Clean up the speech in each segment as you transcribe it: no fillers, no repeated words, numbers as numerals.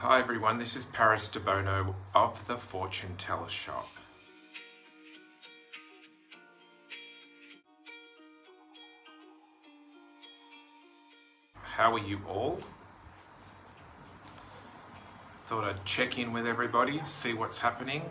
Hi everyone, this is Debono of the Fortune Teller Shop. How are you all? Thought I'd check in with everybody, see what's happening.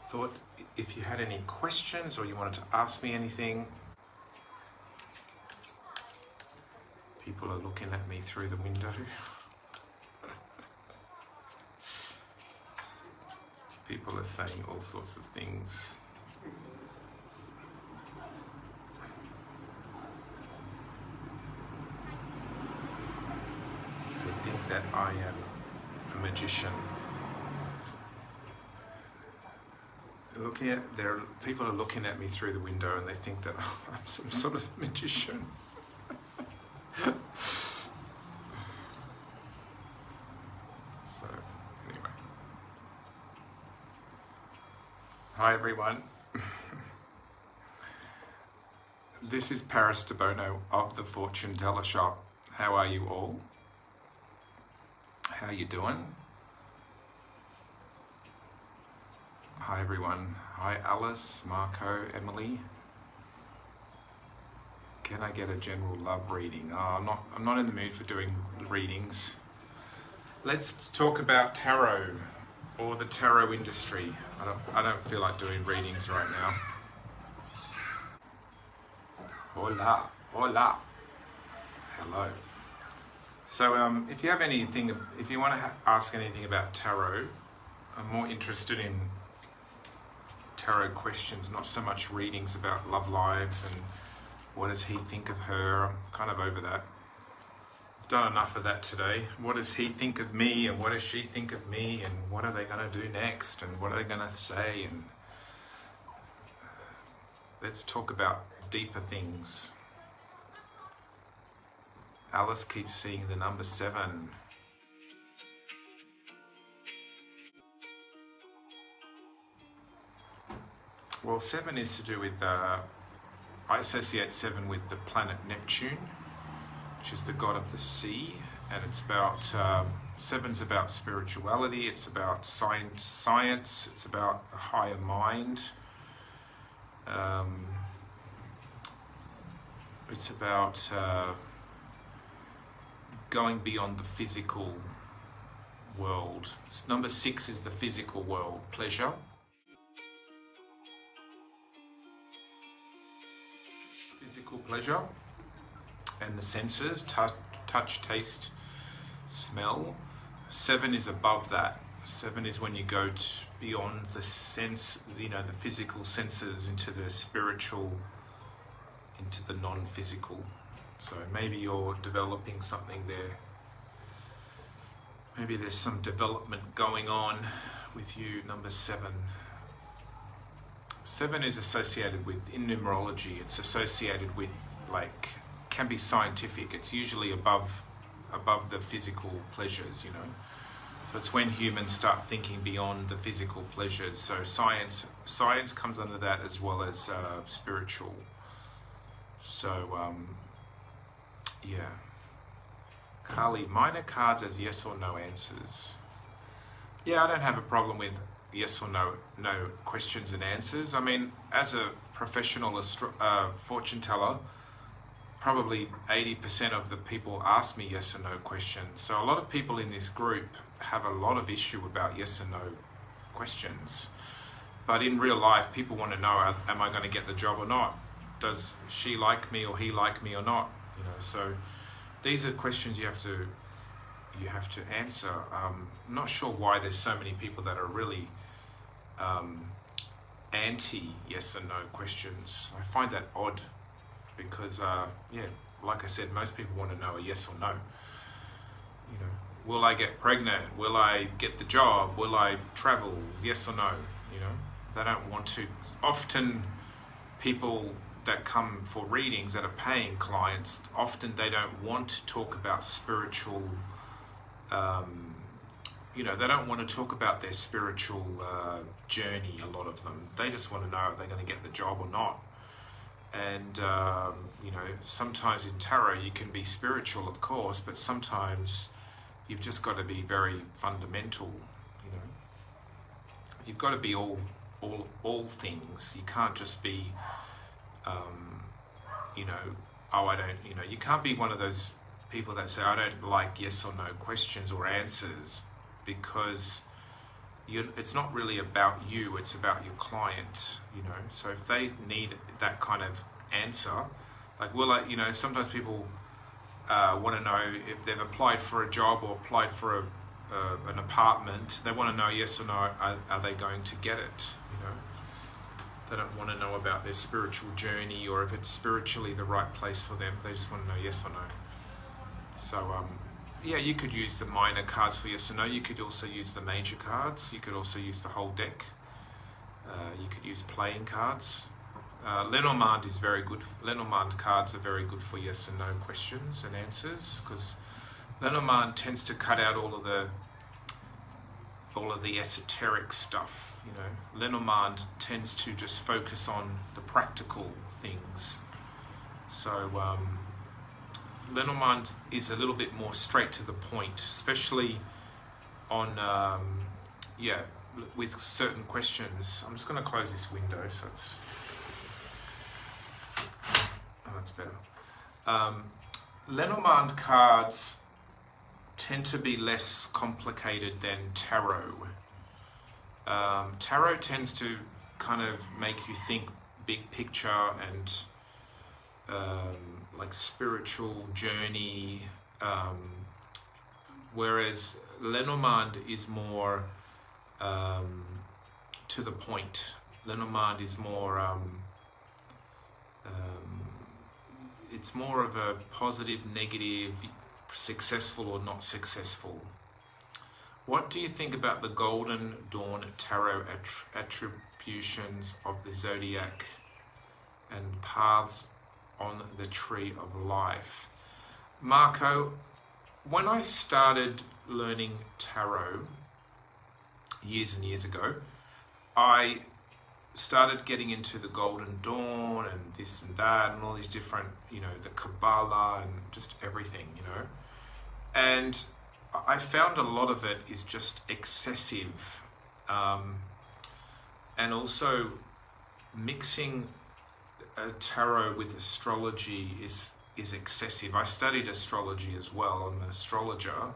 Thought if you had any questions or you wanted to ask me anything. People are looking at me through the window. People are saying all sorts of things. They think that I am a magician. People are looking at me through the window and they think that I'm some sort of magician. So, anyway. Hi everyone. This is Debono of the Fortune Teller Shop. How are you all? How you doing? Hi everyone. Hi Alice, Marco, Emily. Can I get a general love reading? Oh, I'm not in the mood for doing readings. Let's talk about tarot or the tarot industry. I don't feel like doing readings right now. Hola, hola. Hello. So if you have anything, if you want to ask anything about tarot, I'm more interested in tarot questions, not so much readings about love lives and what does he think of her. I'm kind of over that. I've done enough of that today. What does he think of me and what does she think of me and what are they going to do next and what are they going to say, and let's talk about deeper things. Alice keeps seeing the number 7. Well, 7 is to do with, I associate 7 with the planet Neptune, which is the god of the sea, and it's about, 7's about spirituality, it's about science, it's about a higher mind, it's about going beyond the physical world. Number 6 is the physical world, pleasure. Physical pleasure and the senses, touch, taste, smell. 7 is above that. 7 is when you go beyond the sense, the physical senses into the spiritual, into the non-physical. So maybe you're developing something there. Maybe there's some development going on with you, number 7. 7 is associated with, in numerology, it's associated with, can be scientific. It's usually above the physical pleasures, So it's when humans start thinking beyond the physical pleasures. So science comes under that as well as spiritual. So, yeah. Carly, minor cards as yes or no answers. Yeah, I don't have a problem with yes or no questions and answers. I mean, as a professional fortune teller, probably 80% of the people ask me yes or no questions. So a lot of people in this group have a lot of issue about yes or no questions. But in real life, people want to know, am I going to get the job or not? Does she like me or he like me or not? So these are questions you have to answer. I'm not sure why there's so many people that are really anti yes or no questions. I find that odd because, like I said, most people want to know a yes or no. Will I get pregnant? Will I get the job? Will I travel? Yes or no? They don't want to. Often people that come for readings that are paying clients, often they don't want to talk about spiritual you know, they don't want to talk about their spiritual journey, a lot of them. They just want to know if they're going to get the job or not. And, you know, sometimes in tarot you can be spiritual, of course, but sometimes you've just got to be very fundamental, you know. You've got to be all things. You can't just be, you know, oh, I don't, you know, you can't be one of those people that say, I don't like yes or no questions or answers, because it's not really about you, it's about your client, you know. So if they need that kind of answer, like, well, like, you know, sometimes people want to know if they've applied for a job or applied for an apartment. They want to know yes or no, are they going to get it, you know. They don't want to know about their spiritual journey or if it's spiritually the right place for them. They just want to know yes or no. So yeah, you could use the minor cards for yes or no. You could also use the major cards. You could also use the whole deck. You could use playing cards. Lenormand is very good. Lenormand cards are very good for yes and no questions and answers, because Lenormand tends to cut out all of the esoteric stuff. You know, Lenormand tends to just focus on the practical things. So Lenormand is a little bit more straight to the point, especially on yeah, with certain questions. I'm just going to close this window so it's, oh, that's better. Lenormand cards tend to be less complicated than tarot. Tarot tends to kind of make you think big picture and like spiritual journey, whereas Lenormand is more to the point. Lenormand is more it's more of a positive, negative, successful or not successful. What do you think about the Golden Dawn Tarot attributions of the zodiac and paths on the tree of life? Marco, when I started learning tarot years and years ago, I started getting into the Golden Dawn and this and that and all these different, you know, the Kabbalah and just everything, you know. And I found a lot of it is just excessive. And also mixing tarot with astrology is excessive. I studied astrology as well. I'm an astrologer.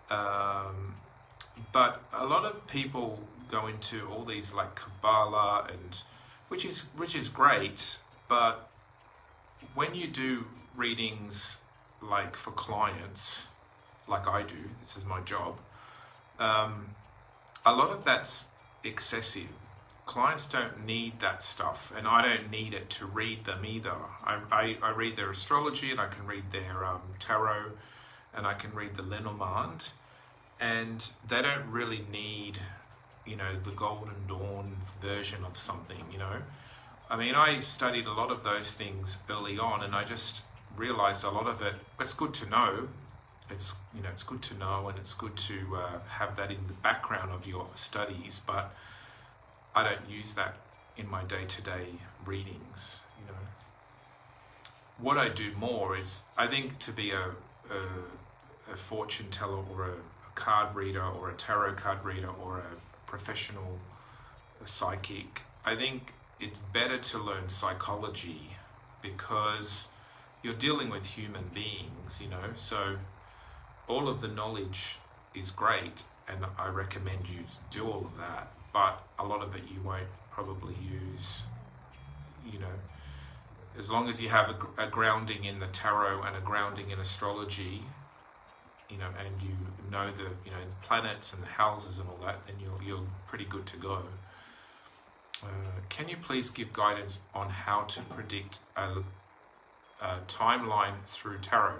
But a lot of people go into all these like Kabbalah and which is great, but when you do readings like for clients, like I do, this is my job, a lot of that's excessive. Clients don't need that stuff, and I don't need it to read them either. I read their astrology, and I can read their tarot, and I can read the Lenormand, and they don't really need, you know, the Golden Dawn version of something, you know. I mean, I studied a lot of those things early on, and I just realized a lot of it, it's good to know. It's, you know, it's good to know, and it's good to have that in the background of your studies, but I don't use that in my day-to-day readings, you know. What I do more is, I think to be a fortune teller or a card reader or a tarot card reader or a professional psychic, I think it's better to learn psychology, because you're dealing with human beings, you know, so all of the knowledge is great, and I recommend you do all of that, but a lot of it you won't probably use, you know. As long as you have a grounding in the tarot and a grounding in astrology, you know, and you know the, you know, the planets and the houses and all that, then you're pretty good to go. Can you please give guidance on how to predict a timeline through tarot?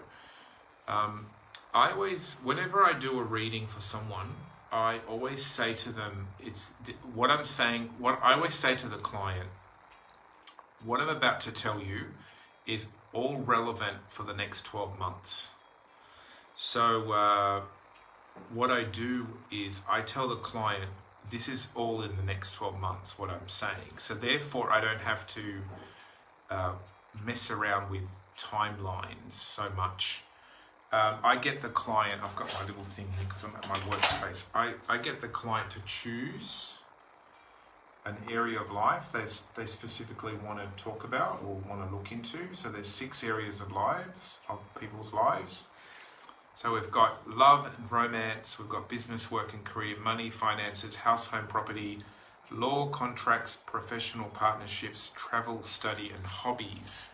I always, whenever I do a reading for someone, I always say to them, what I always say to the client, what I'm about to tell you is all relevant for the next 12 months. So what I do is I tell the client, this is all in the next 12 months, what I'm saying. So therefore, I don't have to mess around with timelines so much. I get the client, I've got my little thing here because I'm at my workspace. I get the client to choose an area of life they specifically want to talk about or want to look into. So there's 6 areas of people's lives. So we've got love and romance, we've got business, work and career, money, finances, house, home, property, law, contracts, professional partnerships, travel, study, and hobbies.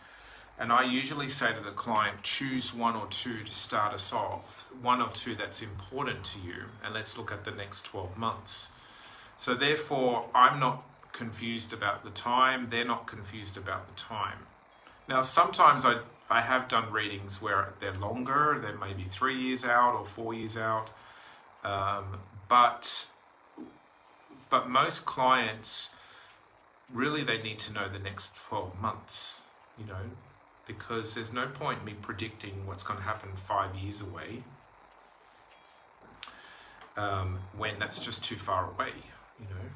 And I usually say to the client, choose 1 or 2 to start us off, 1 or 2 that's important to you, and let's look at the next 12 months. So therefore, I'm not confused about the time, they're not confused about the time. Now, sometimes I have done readings where they're longer, they're maybe 3 years out or 4 years out, but most clients, really they need to know the next 12 months, you know, because there's no point in me predicting what's going to happen 5 years away when that's just too far away, you know.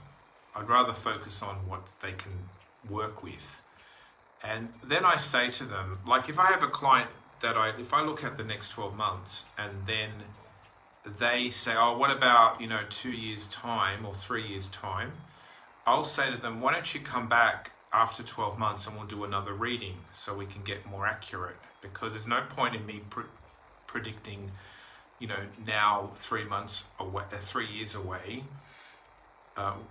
I'd rather focus on what they can work with. And then I say to them, like if I have a client that if I look at the next 12 months and then they say, oh, what about, 2 years time or 3 years time? I'll say to them, why don't you come back after 12 months and we'll do another reading so we can get more accurate, because there's no point in me predicting, now 3 months away, 3 years away.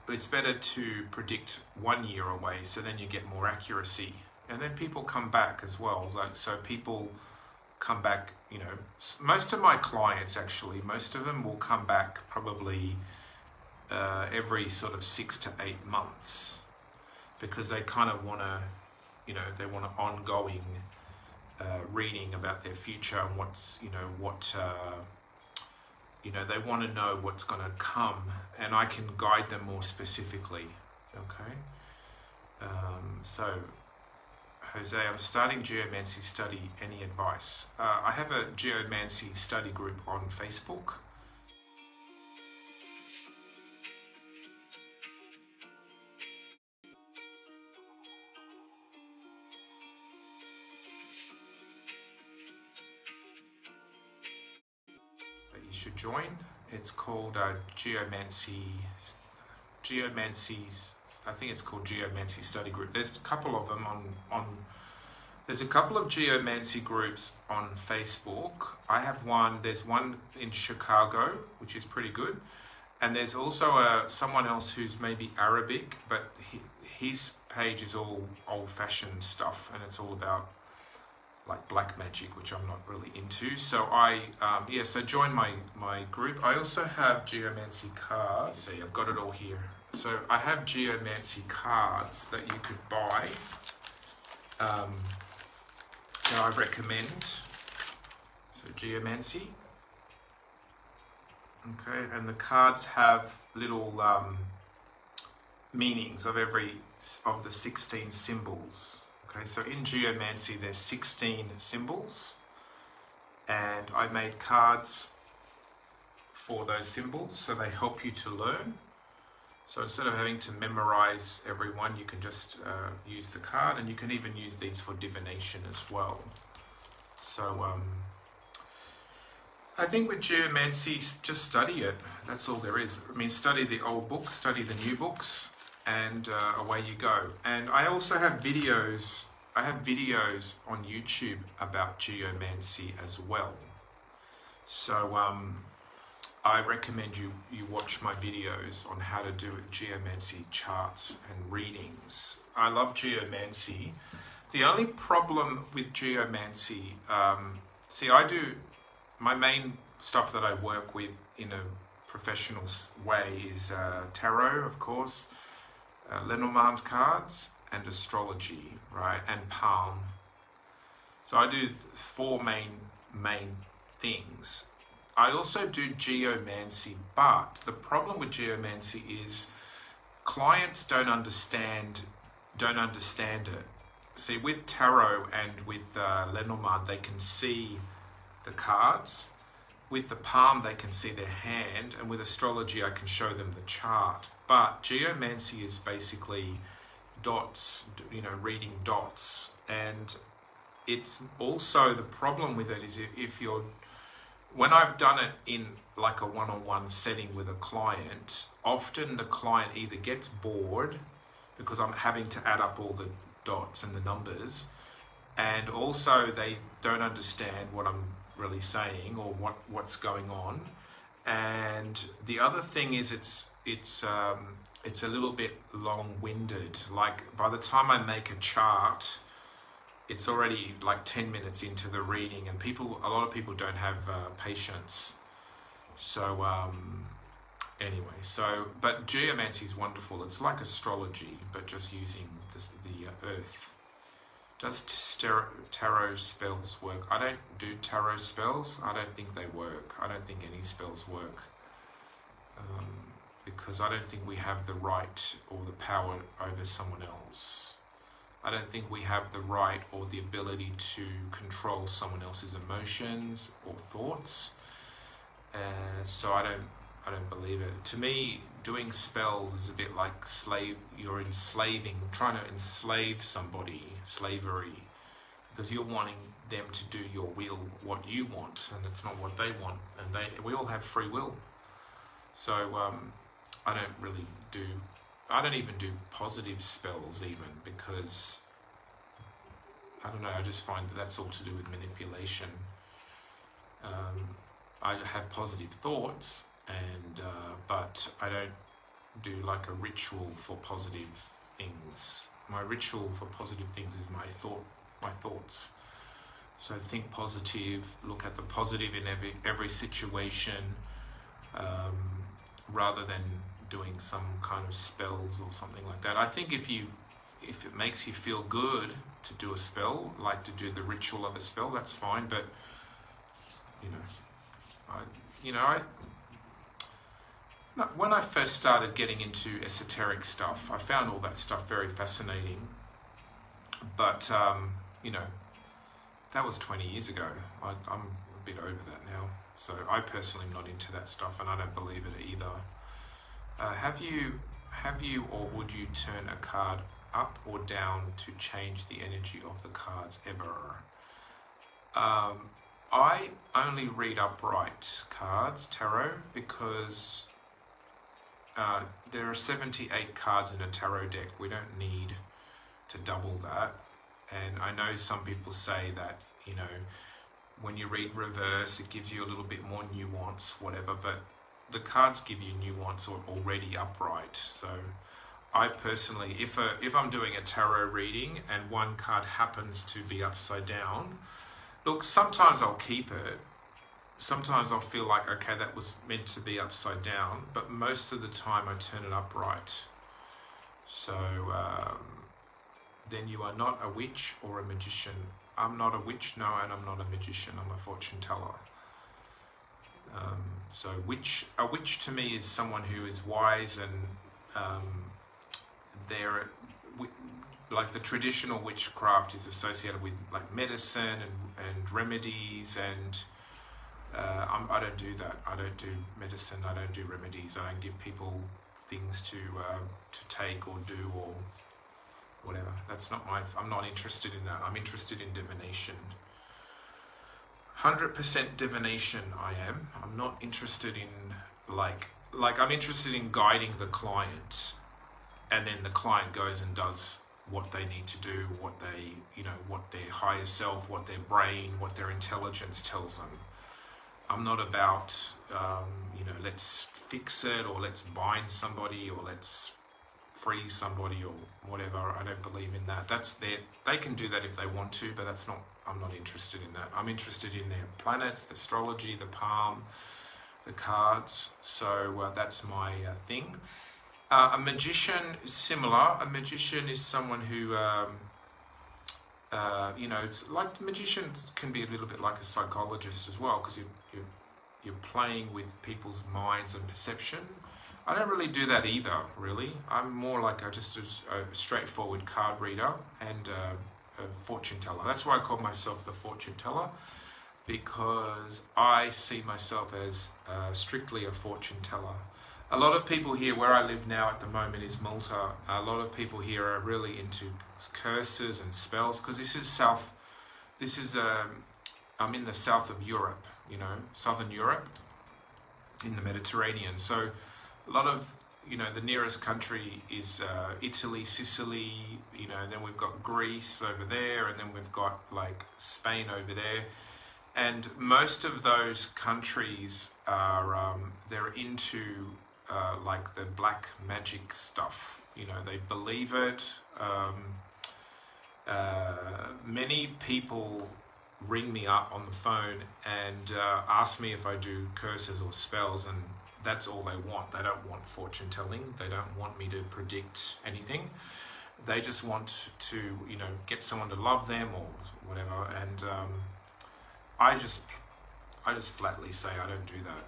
It's better to predict 1 year away, so then you get more accuracy. And then people come back as well. So people come back, most of my clients actually, most of them will come back probably every sort of 6 to 8 months, because they kind of want to, they want an ongoing reading about their future and what's, they want to know what's going to come, and I can guide them more specifically. Okay. So, Jose, I'm starting Geomancy study. Any advice? I have a Geomancy study group on Facebook. That you should join. It's called Geomancy. I think it's called Geomancy Study Group. There's a couple of them there's a couple of Geomancy groups on Facebook. I have one. There's one in Chicago, which is pretty good, and there's also someone else who's maybe Arabic, but his page is all old-fashioned stuff, and it's all about like black magic, which I'm not really into. So so join my group. I also have Geomancy Cards. See, I've got it all here. So I have Geomancy Cards that you could buy. I recommend. So Geomancy. Okay, and the cards have little meanings of of the 16 symbols. Okay, so in Geomancy there's 16 symbols, and I made cards for those symbols, so they help you to learn. So instead of having to memorize every one, you can just use the card, and you can even use these for divination as well. So I think with Geomancy, just study it. That's all there is. I mean, study the old books, study the new books, and away you go. And I also have videos. I have videos on YouTube about Geomancy as well. So I recommend you watch my videos on how to do Geomancy charts and readings. I love Geomancy. The only problem with Geomancy, I do my main stuff that I work with in a professional way is tarot, of course, Lenormand cards, and astrology, right, and palm. So I do 4 main things. I also do Geomancy, but the problem with Geomancy is clients don't understand it. See, with tarot and with Lenormand, they can see the cards, with the palm they can see their hand, and with astrology I can show them the chart. But geomancy is basically dots, you know, reading dots. And it's also, the problem with it is if you're, when I've done it in like a one-on-one setting with a client, often the client either gets bored because I'm having to add up all the dots and the numbers, and also they don't understand what I'm really saying or what's going on. And the other thing is it's a little bit long-winded. Like by the time I make a chart, it's already like 10 minutes into the reading, and a lot of people don't have patience. So anyway, but geomancy is wonderful. It's like astrology, but just using the earth. Does tarot spells work? I don't do tarot spells. I don't think they work. I don't think any spells work. Because I don't think we have the right or the power over someone else. I don't think we have the right or the ability to control someone else's emotions or thoughts. So I don't believe it. To me, doing spells is a bit like you're trying to enslave somebody, slavery, because you're wanting them to do your will, what you want, and it's not what they want. And we all have free will. So I don't even do positive spells even, because I don't know, I just find that that's all to do with manipulation. I have positive thoughts, but I don't do like a ritual for positive things. My ritual for positive things is my thoughts. So think positive, look at the positive in every situation, rather than doing some kind of spells or something like that. I think if it makes you feel good to do a spell, like to do the ritual of a spell, that's fine. But when I first started getting into esoteric stuff, I found all that stuff very fascinating. But that was 20 years ago. I'm a bit over that now. So I personally am not into that stuff, and I don't believe it either. Have you or would you turn a card up or down to change the energy of the cards ever? I only read upright cards, tarot, because there are 78 cards in a tarot deck. We don't need to double that. And I know some people say that, when you read reverse, it gives you a little bit more nuance, whatever, but the cards give you nuance already upright. So I personally, if I'm doing a tarot reading and one card happens to be upside down, look, sometimes I'll keep it. Sometimes I'll feel like, okay, that was meant to be upside down, but most of the time I turn it upright. So then you are not a witch or a magician. I'm not a witch, no, and I'm not a magician. I'm a fortune teller. So a witch to me is someone who is wise, and they're like the traditional witchcraft is associated with like medicine and remedies, and I don't do that. I don't do medicine. I don't do remedies. I don't give people things to take or do or whatever. I'm not interested in that. I'm interested in divination. 100% divination I am. I'm not interested in like I'm interested in guiding the client, and then the client goes and does what they need to do, what their higher self, what their brain, what their intelligence tells them. I'm not about, let's fix it, or let's bind somebody, or let's free somebody, or whatever. I don't believe in that. They can do that if they want to, but I'm not interested in that. I'm interested in their planets, the astrology, the palm, the cards. So that's my thing. A magician is similar. A magician is someone who, it's like magicians can be a little bit like a psychologist as well, because you're playing with people's minds and perception. I don't really do that either, really. I'm more like just a straightforward card reader and a fortune teller. That's why I call myself the fortune teller. because I see myself as strictly a fortune teller. A lot of people here, where I live now at the moment is Malta, a lot of people here are really into curses and spells, because I'm in the south of Europe, southern Europe, in the Mediterranean. So a lot of, the nearest country is Italy, Sicily, then we've got Greece over there, and then we've got like Spain over there. And most of those countries are, they're into like the black magic stuff. They believe it. Many people ring me up on the phone and ask me if I do curses or spells, and that's all they want. They don't want fortune telling. They don't want me to predict anything. They just want to, get someone to love them or whatever. And I just flatly say I don't do that.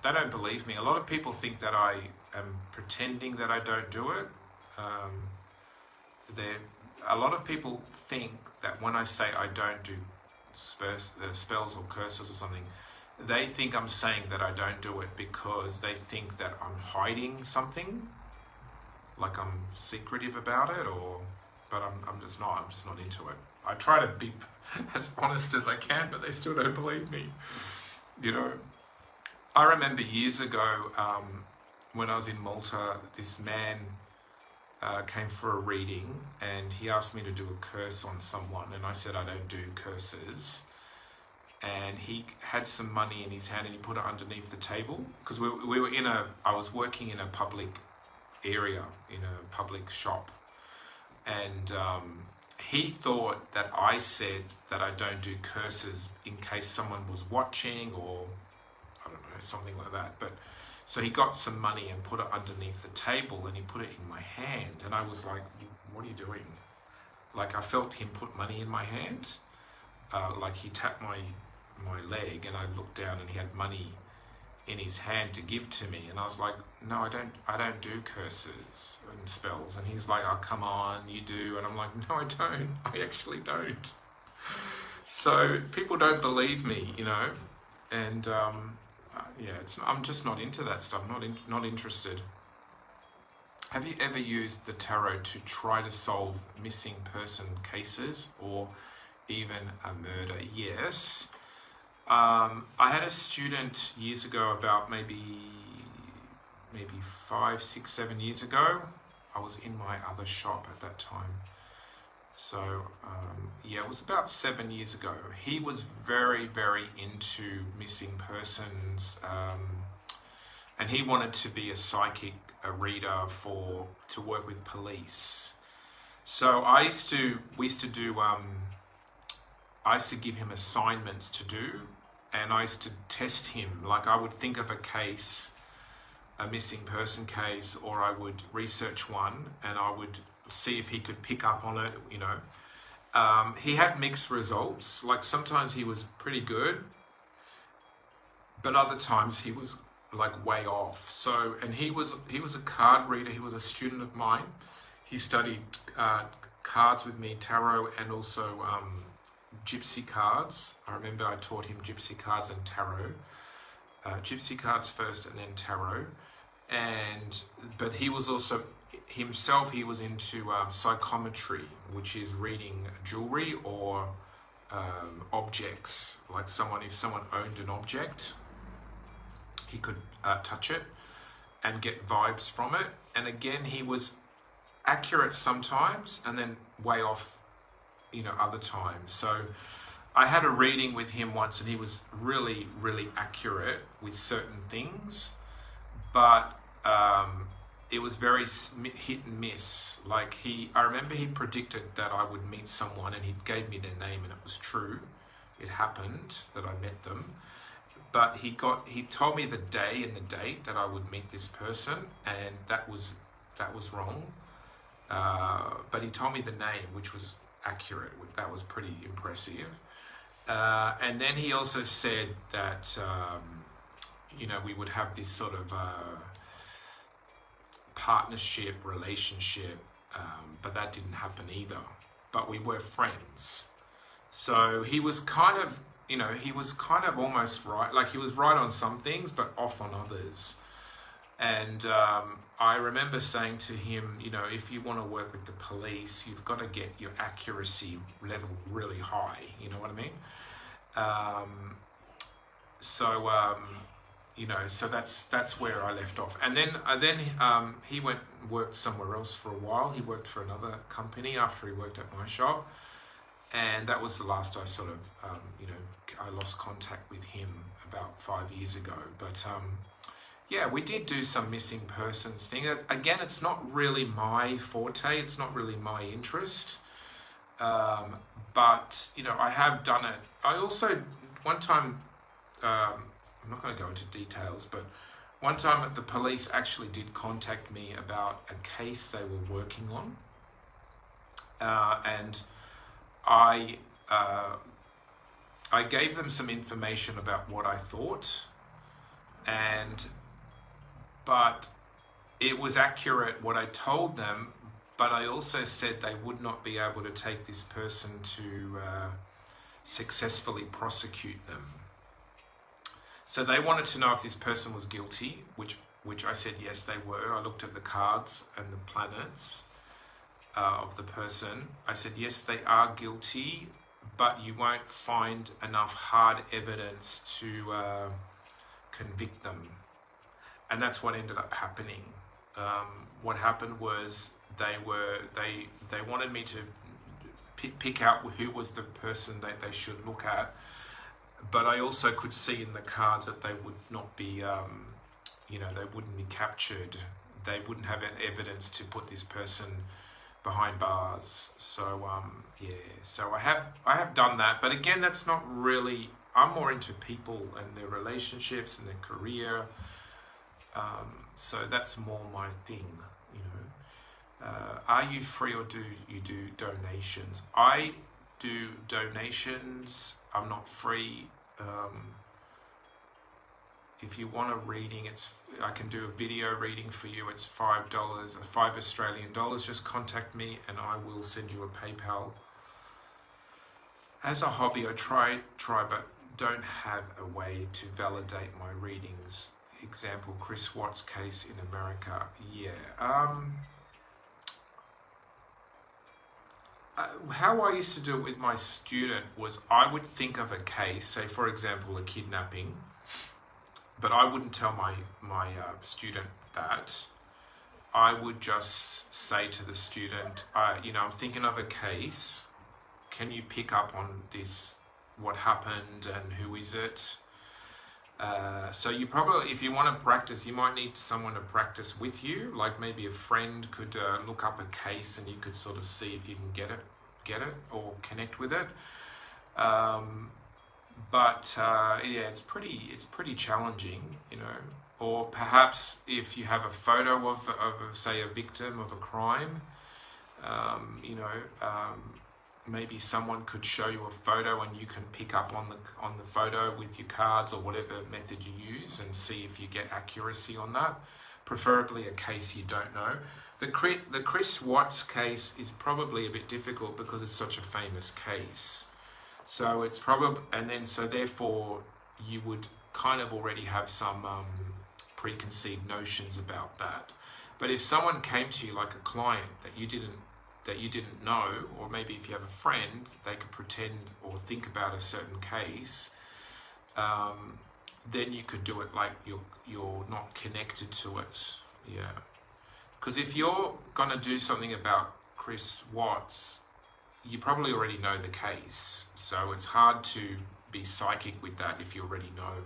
They don't believe me. A lot of people think that I am pretending that I don't do it. A lot of people think that when I say I don't do spells or curses or something, they think I'm saying that I don't do it because they think that I'm hiding something, like I'm secretive about it, but I'm just not. I'm just not into it. I try to be as honest as I can, but they still don't believe me. I remember years ago when I was in Malta, this man came for a reading and he asked me to do a curse on someone, and I said I don't do curses. And he had some money in his hand and he put it underneath the table, because I was working in a public area, in a public shop, and he thought that I said that I don't do curses in case someone was watching, or I don't know, something like that. But so he got some money and put it underneath the table and he put it in my hand, and I was like, what are you doing? Like, I felt him put money in my hand, like he tapped my leg, and I looked down and he had money in his hand to give to me, and I was like, no, I don't do curses and spells. And he's like, oh, come on, you do. And I'm like, no, I don't. I actually don't. So people don't believe me, and I'm just not into that stuff. Not interested. Have you ever used the tarot to try to solve missing person cases or even a murder? Yes. I had a student years ago, about maybe 5, 6, 7 years ago. I was in my other shop at that time. So, it was about 7 years ago. He was very, very into missing persons, and he wanted to be a psychic, a reader to work with police. So I used to give him assignments to do, and I used to test him. Like, I would think of a case, a missing person case, or I would research one and I would see if he could pick up on it, He had mixed results. Like, sometimes he was pretty good, but other times he was like way off. So, and he was a card reader. He was a student of mine. He studied cards with me, tarot, and also Gypsy cards. I remember I taught him Gypsy cards and tarot. Gypsy cards first and then tarot. But he was also, himself, he was into psychometry, which is reading jewelry or objects. Like, if someone owned an object, he could touch it and get vibes from it. And again, he was accurate sometimes and then way off, other times. So I had a reading with him once, and he was really, really accurate with certain things, but it was very hit and miss. Like, I remember he predicted that I would meet someone, and he gave me their name, and it was true. It happened that I met them, but he told me the day and the date that I would meet this person, and that was wrong. But he told me the name, which was accurate. That was pretty impressive. And then he also said that we would have this sort of partnership, relationship, but that didn't happen either. But we were friends. So he was kind of you know, he was kind of almost right. Like, he was right on some things, but off on others. And I remember saying to him, you know, if you want to work with the police, you've got to get your accuracy level really high. You know what I mean? You know, so that's where I left off. And then he went and worked somewhere else for a while. He worked for another company after he worked at my shop, and that was the last I sort of, you know, I lost contact with him about 5 years ago. But yeah, we did do some missing persons thing. Again, it's not really my forte. It's not really my interest. But you know, I have done it. I also one time. I'm not going to go into details, but one time the police actually did contact me about a case they were working on, and I gave them some information about what I thought, but it was accurate what I told them, but I also said they would not be able to take this person to successfully prosecute them. So they wanted to know if this person was guilty, which I said yes, they were. I looked at the cards and the planets of the person. I said yes, they are guilty, but you won't find enough hard evidence to convict them. And that's what ended up happening. What happened was they wanted me to pick out who was the person that they should look at. But I also could see in the cards that they would not be, you know, they wouldn't be captured. They wouldn't have evidence to put this person behind bars. So yeah, so I have done that. But again, that's not really. I'm more into people and their relationships and their career. So that's more my thing, you know. Are you free or do you do donations? I do donations. I'm not free. If you want a reading, I can do a video reading for you. It's $5, $5 Australian dollars. Just contact me and I will send you a PayPal. As a hobby, I try, but don't have a way to validate my readings. Example, Chris Watts' case in America. Yeah. How I used to do it with my student was I would think of a case, say for example a kidnapping, but I wouldn't tell my student that. I would just say to the student, you know, I'm thinking of a case. Can you pick up on this? What happened and who is it? So you probably, if you want to practice, you might need someone to practice with you. Like maybe a friend could look up a case and you could sort of see if you can get it or connect with it. Yeah, it's pretty challenging, you know. Or perhaps if you have a photo of say a victim of a crime, you know. Maybe someone could show you a photo and you can pick up on the photo with your cards or whatever method you use and see if you get accuracy on that. Preferably a case you don't know. The Chris Watts case is probably a bit difficult because it's such a famous case. So it's probably, and then so therefore you would kind of already have some preconceived notions about that. But if someone came to you like a client that you didn't know, or maybe if you have a friend, they could pretend or think about a certain case, then you could do it like you're not connected to it. Yeah. Because if you're going to do something about Chris Watts, you probably already know the case. So it's hard to be psychic with that if you already know.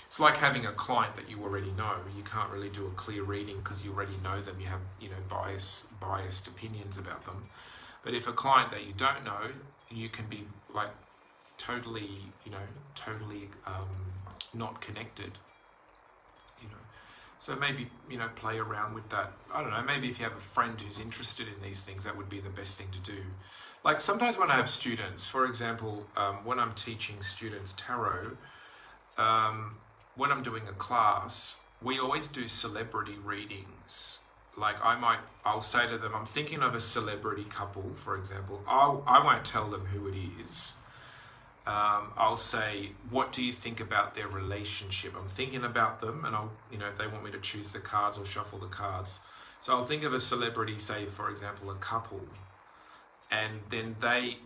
It's like having a client that you already know. You can't really do a clear reading because you already know them. You have, you know, biased opinions about them. But if a client that you don't know, you can be like totally not connected. You know, so maybe, you know, play around with that. I don't know. Maybe if you have a friend who's interested in these things, that would be the best thing to do. Like sometimes when I have students, for example, when I'm teaching students tarot. When I'm doing a class, we always do celebrity readings. Like I'll say to them, I'm thinking of a celebrity couple, for example. I won't tell them who it is. I'll say, what do you think about their relationship? I'm thinking about them, and if they want me to choose the cards or shuffle the cards. So I'll think of a celebrity, say, for example, a couple. And then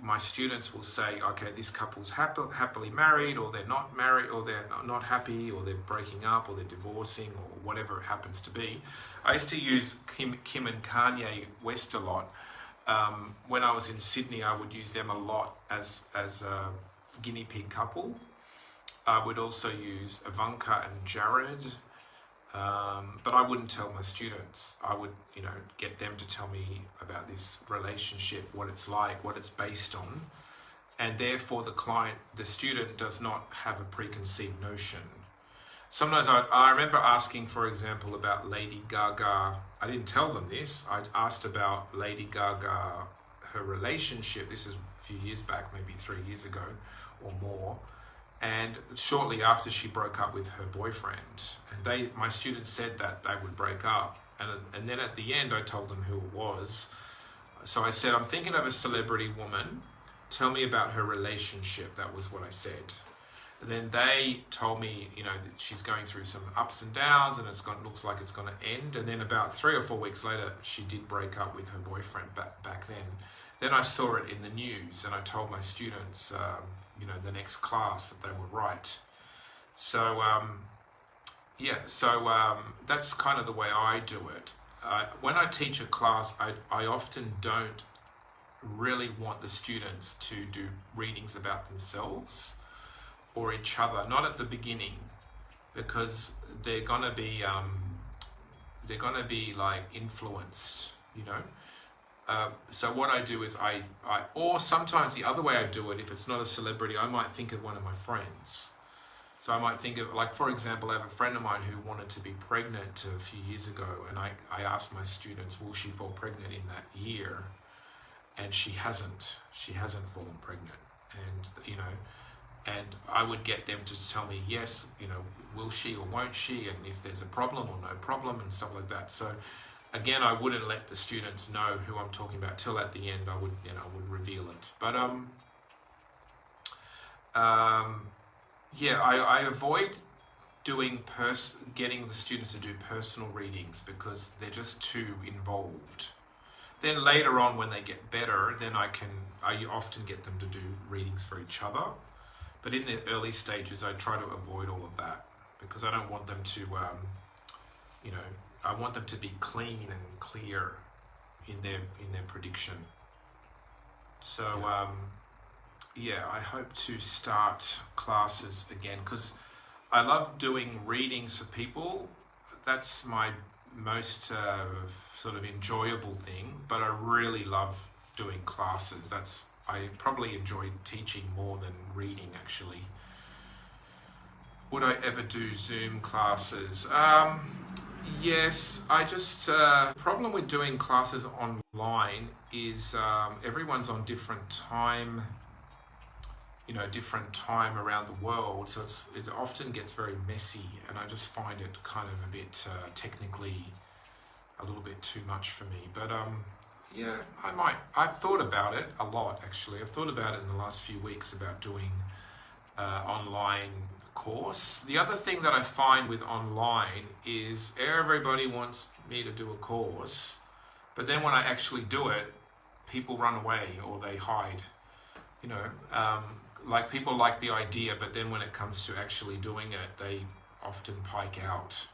my students will say, okay, this couple's happily married, or they're not married, or they're not happy, or they're breaking up, or they're divorcing, or whatever it happens to be. I used to use Kim and Kanye West a lot. When I was in Sydney, I would use them a lot as a guinea pig couple. I would also use Ivanka and Jared. But I wouldn't tell my students. I would, get them to tell me about this relationship, what it's like, what it's based on. And therefore the student does not have a preconceived notion. Sometimes I remember asking, for example, about Lady Gaga. I didn't tell them this. I asked about Lady Gaga, her relationship. This is a few years back, maybe 3 years ago or more. And shortly after she broke up with her boyfriend, and my students said that they would break up, and then at the end I told them who it was. So I said, I'm thinking of a celebrity woman, tell me about her relationship. That was what I said. And then they told me, that she's going through some ups and downs, and looks like it's going to end. And then about 3 or 4 weeks later, she did break up with her boyfriend back then. Then I saw it in the news, and I told my students, the next class that they were right. So, that's kind of the way I do it. When I teach a class, I often don't really want the students to do readings about themselves or each other, not at the beginning, because they're gonna be like influenced, So what I do is or sometimes the other way I do it, if it's not a celebrity, I might think of one of my friends. So I might think of, like, for example, I have a friend of mine who wanted to be pregnant a few years ago, and I asked my students, will she fall pregnant in that year? And she hasn't fallen pregnant. And I would get them to tell me, yes, will she or won't she, and if there's a problem or no problem and stuff like that. So again, I wouldn't let the students know who I'm talking about till at the end. I would reveal it. But I avoid getting the students to do personal readings because they're just too involved. Then later on, when they get better, then I often get them to do readings for each other. But in the early stages, I try to avoid all of that because I don't want them to, I want them to be clean and clear in their prediction. So I hope to start classes again because I love doing readings for people. That's my most sort of enjoyable thing. But I really love doing classes. I probably enjoy teaching more than reading, actually. Would I ever do Zoom classes? Yes, problem with doing classes online is everyone's on different time, different time around the world. So it often gets very messy, and I just find it kind of a bit technically a little bit too much for me. But I've thought about it a lot, actually. I've thought about it in the last few weeks about doing online course. The other thing that I find with online is everybody wants me to do a course, but then when I actually do it, people run away or they hide. Like people like the idea, but then when it comes to actually doing it, they often pike out.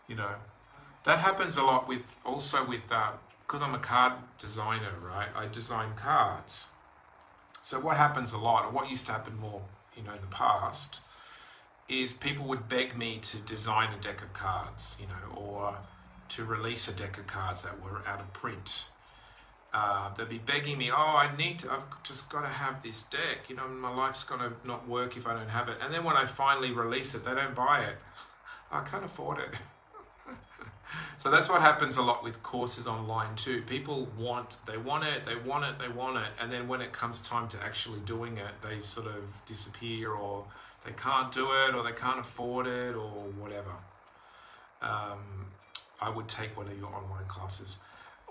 That happens a lot with because I'm a card designer, right? I design cards. So what happens a lot, or what used to happen more, in the past, is people would beg me to design a deck of cards, or to release a deck of cards that were out of print. They'd be begging me, I've just got to have this deck, my life's going to not work if I don't have it. And then when I finally release it, they don't buy it. I can't afford it. So that's what happens a lot with courses online too. People want it, and then when it comes time to actually doing it, they sort of disappear, or they can't do it, or they can't afford it, or whatever. I would take one of your online classes.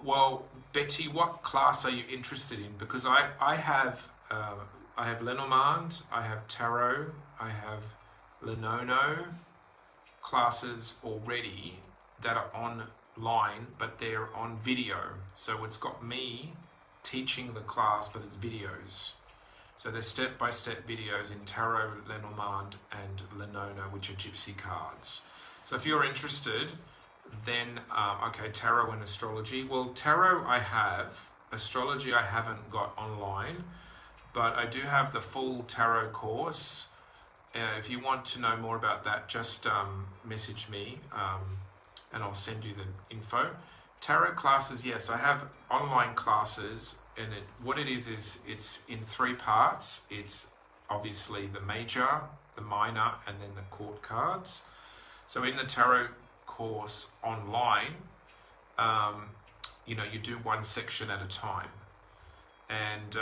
Well, Betty, what class are you interested in? Because I have I have Lenormand, I have Tarot, I have Debono classes already that are online, but they're on video. So it's got me teaching the class, but it's videos. So they're step-by-step videos in Tarot, Lenormand, and Debono, which are Gypsy cards. So if you're interested, then, okay, Tarot and Astrology. Well, Tarot I have, Astrology I haven't got online, but I do have the full Tarot course. If you want to know more about that, just message me and I'll send you the info. Tarot classes, yes, I have online classes, and what it is it's in 3 parts. It's obviously the major, the minor, and then the court cards. So in the tarot course online, you do one section at a time. And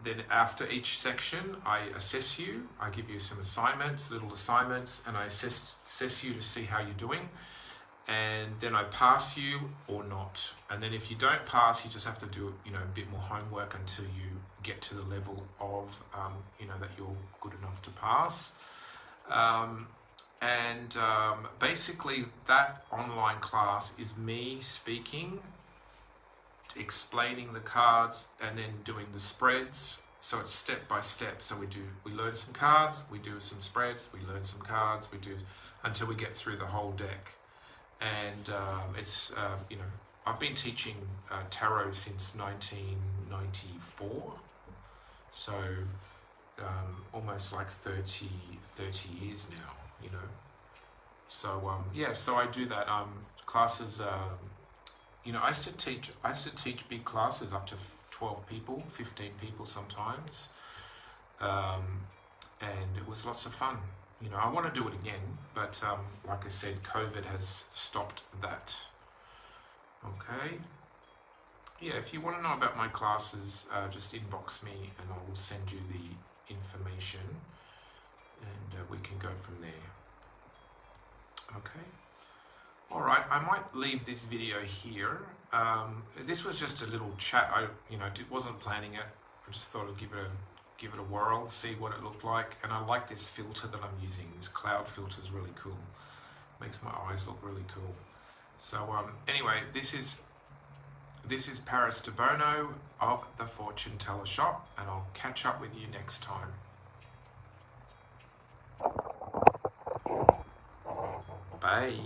then after each section, I assess you. I give you some assignments, little assignments, and I assess you to see how you're doing. And then I pass you or not. And then if you don't pass, you just have to do a bit more homework until you get to the level of that you're good enough to pass. Basically that online class is me speaking, explaining the cards, and then doing the spreads. So it's step by step. So we learn some cards, we do some spreads, we learn some cards, we do until we get through the whole deck. And I've been teaching tarot since 1994, so almost like 30 years now, So so I do that. Classes. I used to teach big classes up to 12 people, 15 people sometimes, and it was lots of fun. I want to do it again, but like I said, COVID has stopped that. Okay. Yeah, if you want to know about my classes, just inbox me and I will send you the information, and we can go from there. Okay. All right, I might leave this video here. This was just a little chat. I wasn't planning it. I just thought I'd give it a whirl, see what it looked like. And I like this filter that I'm using. This cloud filter is really cool. Makes my eyes look really cool. So anyway, this is Paris Debono of the Fortune Teller Shop, and I'll catch up with you next time. Bye.